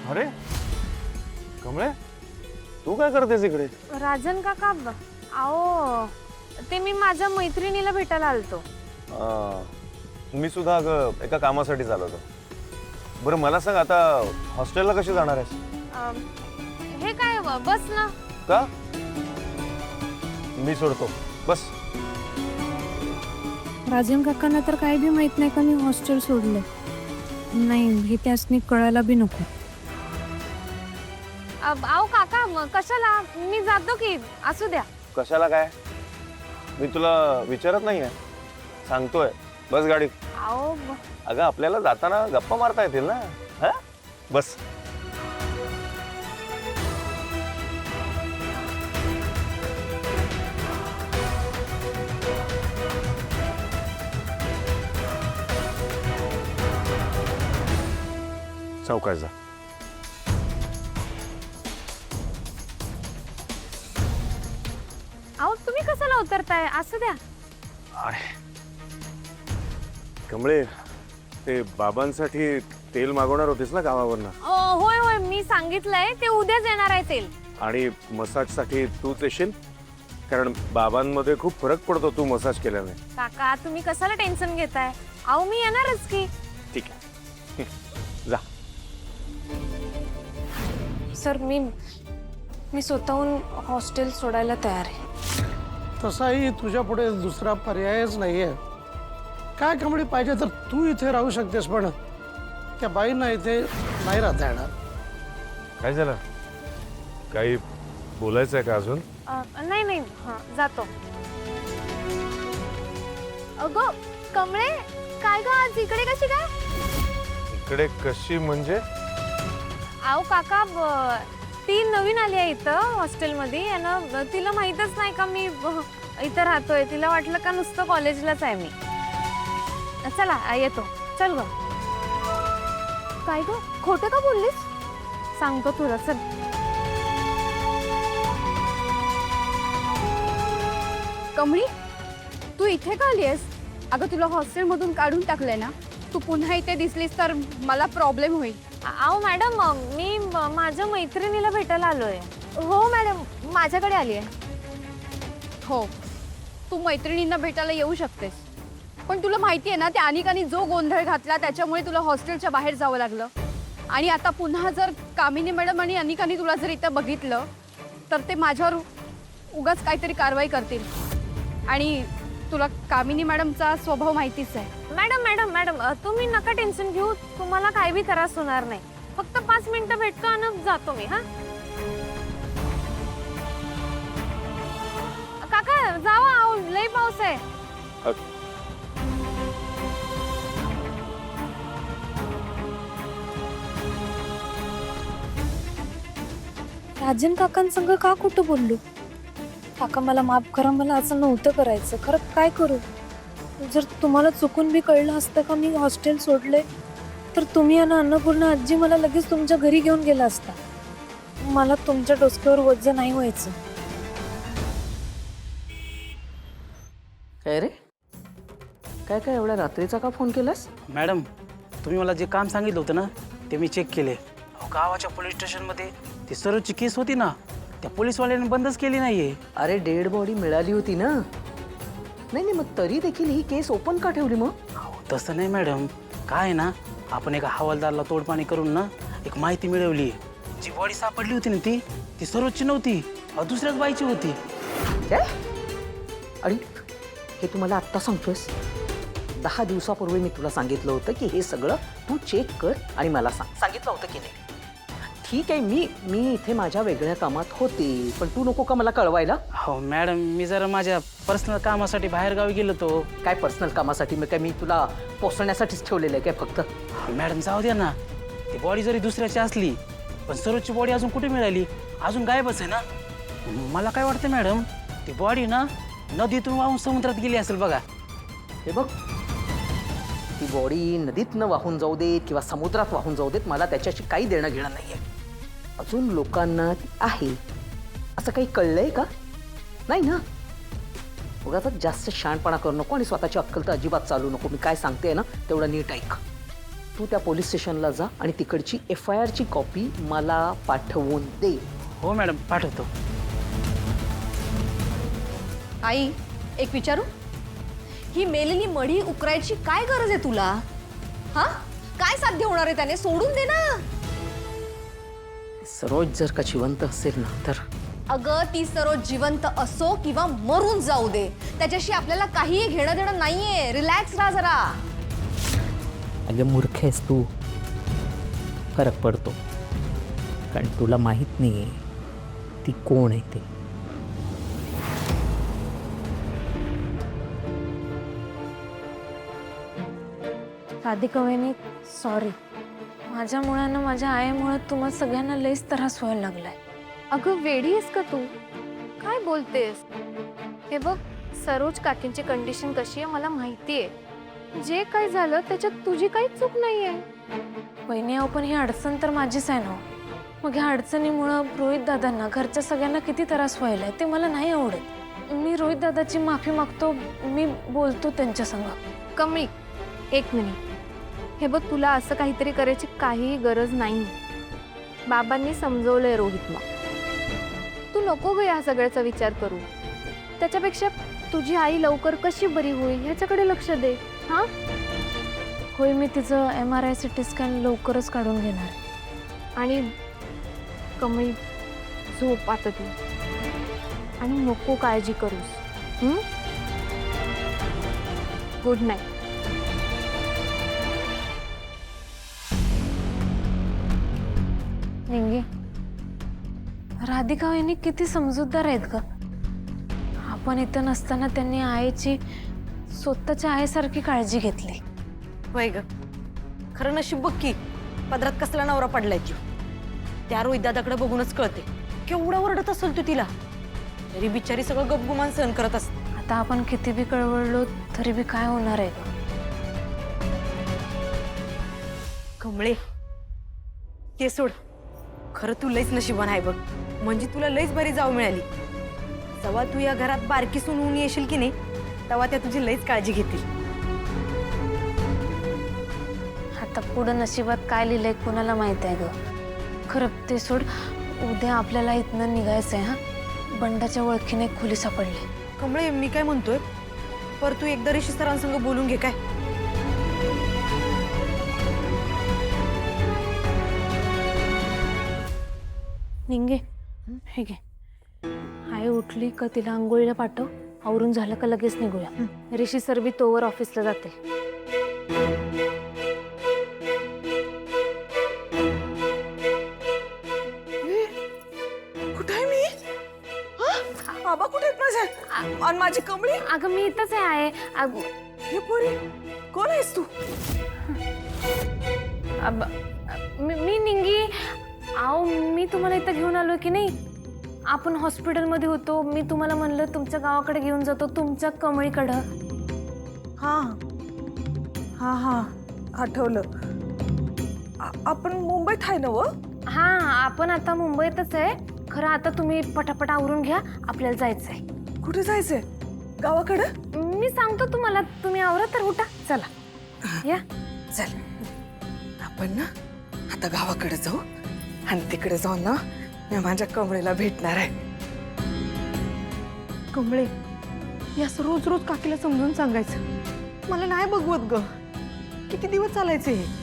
अरे कमळे, तू काय करतेस इकडे? राजन काका, आओ ते मी माझ्या मैत्रिणीला भेटायला आलतो. मी सुद्धा अगं एका कामासाठी चाललो होतो. बरं मला सांग, आता हॉस्टेलला कशी जाणार आहेस? हे काय बस ना? का? मी सोडतो, बस. राजन काकांना तर काही बी माहित नाही का मी हॉस्टेल सोडले. नाही, हे त्यासनी कळायला बी नको. आओ काका, कशाला? मी जातो की, असू द्या. कशाला काय? मी तुला विचारत नाहीये, सांगतोय. बस गाडी. आओ अगं आपल्याला जाताना गप्पा मारता येतील ना. हा, बस. सावकाश जा. आओ तुम्ही कशाला उतरताय? असू द्या. अरे कमळे, ते बाबांसाठी तेल मागवणार होतेस ना गावावरनं? होय होय, मी सांगितलंय ते उद्याच येणार आहे तेल. आणि मसाजसाठी तूच येशील, कारण बाबांमध्ये खूप फरक पडतो तू मसाज केल्याने. काका तुम्ही कशाला टेन्शन घेताय? आओ मी येणारच की. ठीक आहे, जा. सर मी स्वतःहून हॉस्टेल सोडायला तयार आहे. तसाही तुझ्या पुढे दुसरा पर्यायच नाहीये. काय कमळी, पाहिजे तर तू इथे राहू शकतेस, पण त्या बाईंना इथे नाही राहता येणार. काय झालं? काही बोलायचंय का अजून? नाही नाही, जातो. अगं कमळे, काय ग आज इकडे कशी काय? इकडे कशी म्हणजे? आओ काका, ती नवीन आली आहे इथं हॉस्टेलमध्ये आणि तिला माहीतच नाही का मी इथं राहतोय. तिला वाटलं का नुसतं कॉलेजलाच आहे मी. चला येतो, चल ग. काय ग, खोटं का बोललीस? सांगतो तुला, चल. कमळी, तू इथे का आलीयस? अगं तुला हॉस्टेलमधून काढून टाकलंय ना. तू पुन्हा इथे दिसलीस तर मला प्रॉब्लेम होईल. आओ मॅडम, मी माझ्या मैत्रिणीला भेटायला आलोय. हो मॅडम, माझ्याकडे आली आहे. हो, तू मैत्रिणींना भेटायला येऊ शकतेस, पण तुला माहिती आहे ना त्या अनिकाने जो गोंधळ घातला त्याच्यामुळे तुला हॉस्टेलच्या बाहेर जावं लागलं. आणि आता पुन्हा जर कामिनी मॅडम आणि अनिकाने तुला जर इथं बघितलं तर ते माझ्यावर उगाच काहीतरी कारवाई करतील. आणि तुला कामिनी मॅडमचा स्वभाव माहितीच आहे. मॅडम मॅडम मॅडम, तुम्ही नका टेन्शन घेऊ. तुम्हाला काही बी त्रास होणार नाही. फक्त 5 मिनिटं भेटतो आणि जातो मी. हा काका, जावा. आओ लई पाऊस आहे. राजन काकांसंग का कुठं बोललो? काका मला माफ करा, मला असं नव्हतं करायचं. खरं काय करू? जर तुम्हाला चुकून बी कळलं असतं का मी हॉस्टेल सोडले, तर तुम्ही आणि अन्नपूर्णा आजी मला लगेच तुमच्या घरी घेऊन गेला असता. मला तुमच्या डोसक्यावर वज्ज नाही व्हायचं. काय रे, काय काय एवढ्या रात्रीचा का फोन केलास? मॅडम, तुम्ही मला जे काम सांगितलं होतं ना ते मी चेक केले. गावाच्या पोलीस स्टेशनमध्ये ती सरोची केस होती ना, त्या पोलीसवाल्याने बंदच केली नाहीये. अरे डेड बॉडी मिळाली होती ना. नाही नाही, मग तरी देखील ही केस ओपन का ठेवली मग? तसं नाही मॅडम, काय आहे ना, आपण एका हवालदारला तोडपाणी करून ना एक माहिती मिळवली. जी बॉडी सापडली होती ना ती सरोजची नव्हती, दुसऱ्याच बाईची होती. काय? आणि हे तुम्हाला आत्ता सांगतोयस? 10 दिवसापूर्वी मी तुला सांगितलं होतं की हे सगळं तू चेक कर आणि मला सांगितलं होतं की नाही? ठीक आहे, मी इथे माझ्या वेगळ्या कामात होते, पण तू नको का मला कळवायला? हो मॅडम, मी जरा माझ्या पर्सनल कामासाठी बाहेर गावी गेलो तो. काय पर्सनल कामासाठी? मी तुला पोसण्यासाठीच ठेवलेलं आहे काय फक्त? मॅडम जाऊ द्या ना, ती बॉडी जरी दुसऱ्याची असली पण सरोजची बॉडी अजून कुठे मिळाली? अजून गायबच आहे ना. मला काय वाटतं मॅडम, ती बॉडी ना नदीतून वाहून समुद्रात गेली असेल बघा. हे बघ, ती बॉडी नदीतनं वाहून जाऊ देत किंवा समुद्रात वाहून जाऊ देत, मला त्याच्याशी काही देणं घेणं नाही आहे. अजून लोकांना ती आहे असं काही कळलंय का? नाही ना. उगाच जास्त शहाणपणा करू नको आणि स्वतःची अक्कल तर अजिबात चालू नको. मी काय सांगते ना तेवढं नीट ऐक. तू त्या पोलीस स्टेशनला जा आणि तिकडची FIR ची कॉपी मला पाठवून दे. हो मॅडम, पाठवतो. आई, एक विचारू? ही मेलेली मढी उकरायची काय गरज आहे तुला? हा, काय साध्य होणार आहे त्याने? सोडून दे ना. सरोज जर का जिवंत असेल ना तर अगं, ती सरोज जिवंत असो किंवा मरून जाऊ दे, त्याच्याशी आपल्याला काहीही घेणं देणं नाहीये. रिलॅक्स राहा जरा. अगं मूर्ख आहेस तू. फरक पडतो, कारण तुला माहित नाहीये ती कोण आहे ते. राधिका वहिनी, सॉरी. माझ्यामुळे ना माझ्या आईमुळे तुम्हा सगळ्यांना लईच त्रास व्हायला लागलाय. अगं वेडी आहेस का तू? काय बोलतेस? हे बघ, सरोज काकींची कंडिशन कशी आहे मला माहिती आहे. जे काय झालं त्याच्यात तुझी काहीच चूक नाहीये. वहिनी अहो, पण ही अडचण तर माझीच आहे ना. मग ह्या अडचणीमुळं रोहित दादांना, घरच्या सगळ्यांना किती त्रास व्हायलाय ते मला नाही आवडत. मी रोहित दादाची माफी मागतो, मी बोलतो त्यांच्या संग. कमी, एक मिनिट. हे बघ, तुला असं काहीतरी करायची काहीही गरज नाही. बाबांनी समजवलंय रोहितला. तू नको ग या सगळ्याचा विचार करू. त्याच्यापेक्षा तुझी आई लवकर कशी बरी होईल ह्याच्याकडे लक्ष दे. हा, होय, मी तिचं MRI CT स्कॅन लवकरच काढून घेणार. आणि कमी झोप आता तू, आणि नको काळजी करूस. Good night. निंगे, राधिका वहिनी किती समजूतदार आहेत ग. आपण इथं नसताना त्यांनी आईची स्वतःच्या आईसारखी काळजी घेतली. होय ग, खरं नशीब बघ की पदरात कसला नवरा पडलाय की. त्या रोहित दादाकडे बघूनच कळते केवढा ओरडत असेल तू तिला, तरी बिचारी सगळं गपगुमान सहन करत असते. आता आपण किती बी कळवळलो तरी बी काय होणार आहे ग. कमळे, ते सोड. खरं तू लईच नशिबान आहे बघ. म्हणजे तुला लईच बरी जाऊ मिळाली. जेव्हा तू या घरात बारकी सून होऊन येशील की नाही, तेव्हा त्या तुझी लईच काळजी घेतील. आता पुढं नशिबात काय लिहिलंय कोणाला माहित आहे ग. खरं ते सोड, उद्या आपल्याला इथनं निघायचंय. हा, बंडाच्या ओळखीने एक खोली सापडली. कमळे, मी काय म्हणतोय, पर तू एकदा ऋषी सरांसंग बोलून घे काय. निंगे, हे घे. आई उठली का तिला आंघोळीला पाठव. आवरून झालं का लगेच निघूया. ऋषी सर बी तोवर ऑफिसला जाते. कुठे आहे मी? बाबा कुठे आहेत माझे? आणि माझी कमळी? अगं मी इथंच आहे. हे पोरी, कोण आहेस तू? मी निंगी. आओ, मी तुम्हाला इथं घेऊन आलोय की नाही. आपण हॉस्पिटलमध्ये होतो. मी तुम्हाला म्हणलं तुमच्या गावाकडे घेऊन जातो, तुमच्या कमळीकडं. हा हा हा आठवलं. आपण मुंबईत आहे ना? व हा, आपण आता मुंबईतच आहे. खरं आता तुम्ही पटापट आवरून घ्या, आपल्याला जायचंय. कुठे जायचंय? गावाकडं? मी सांगतो तुम्हाला, तुम्ही आवरा तर उठा. चला या. चल, आपण ना आता गावाकडे जाऊ आणि तिकडे जाऊन ना मी माझ्या कमळेला भेटणार आहे. कमळे, हे असं रोज रोज काकीला समजून सांगायचं मला नाही बघवत ग. किती दिवस चालायचे हे?